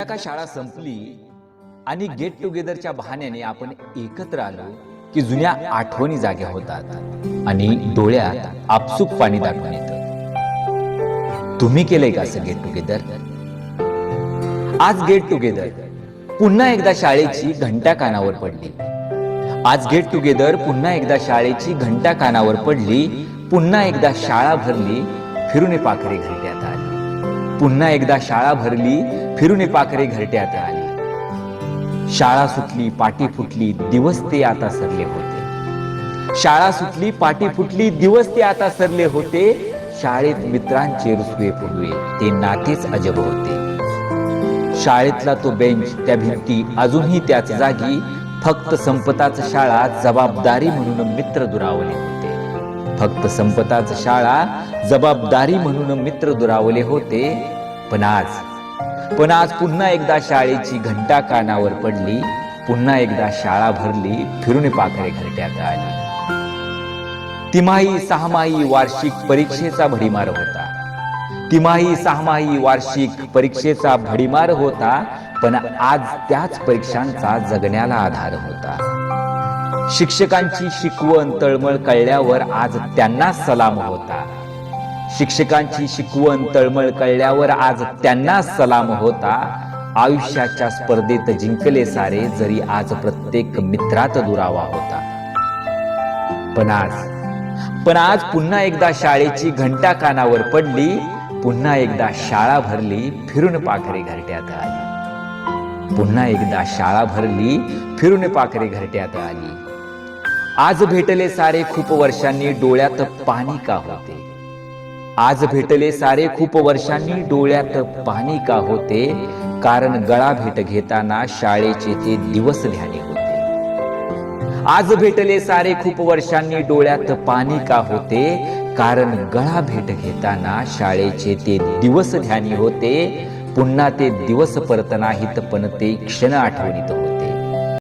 का शाळा संपली आणि गेट टुगेदरच्या बहाण्याने आपण एकत्र आलो की जुन्या आठवणी जाग्या होतात आणि डोळ्यात आपसुक पाणी दाटून येतं. तुम्ही केलंय का असं गेट टुगेदर? आज गेट टुगेदर पुन्हा एकदा शाळेची घंटा कानावर पडली. आज गेट टुगेदर पुन्हा एकदा शाळेची घंटा कानावर पडली. पुन्हा एकदा शाळा भरली, फिरून पाखरे घरट्यात आली. पुन्हा एकदा शाळा भरली, फिरून पाखरे घरट्यात आली. शाळा सुटली, पाटी फुटली, दिवस ते आता सरले होते. शाळा सुटली, पाटी फुटली, दिवस ते आता सरले होते. शाळेत मित्रांचे रुसवे फुगवे, ते नातेच अजब होते. शाळेतला तो बेंच, त्या भिंती अजूनही त्याच जागी. फक्त संपताच शाळा जबाबदारी म्हणून मित्र दुरावले होते. फक्त संपताच शाळा जबाबदारी म्हणून मित्र दुरावले होते. पण आज पुन्हा एकदा शाळेची घंटा कानावर पडली. पुन्हा एकदा शाळा भरली, फिरून पाखरे घरट्यात आली. तिमाही सहामाही वार्षिक परीक्षेचा भडीमार होता. तिमाही सहामाही वार्षिक परीक्षेचा भडीमार होता. पण आज त्याच परीक्षांचा जगण्याला आधार होता. शिक्षकांची शिकवण तळमळ कळल्यावर आज त्यांना सलाम होता. शिक्षकांची शिकवण तळमळ कळल्यावर आज त्यांना सलाम होता. आयुष्याच्या स्पर्धेत जिंकले सारे, जरी आज प्रत्येक मित्रात दुरावा होता. पण आज पुन्हा एकदा शाळेची घंटा कानावर पडली. पुन्हा एकदा शाळा भरली, फिरून पाखरे घरट्यात आली. पुन्हा एकदा शाळा भरली, फिरून पाखरे घरट्यात आली. आज भेटले सारे खूप वर्षांनी, डोळ्यात पाणी का होते? आज भेटले सारे खूप वर्षांनी, डोळ्यात पाणी का होते? कारण गळा भेट घेताना शाळेचे ते दिवस ध्यानी होते. आज भेटले सारे खूप वर्षांनी, डोळ्यात पाणी का होते? कारण गळा भेट घेताना शाळेचे ते दिवस ध्यानी होते. पुन्हा ते दिवस परत नाहीत, पण ते क्षण आठवणीत होते.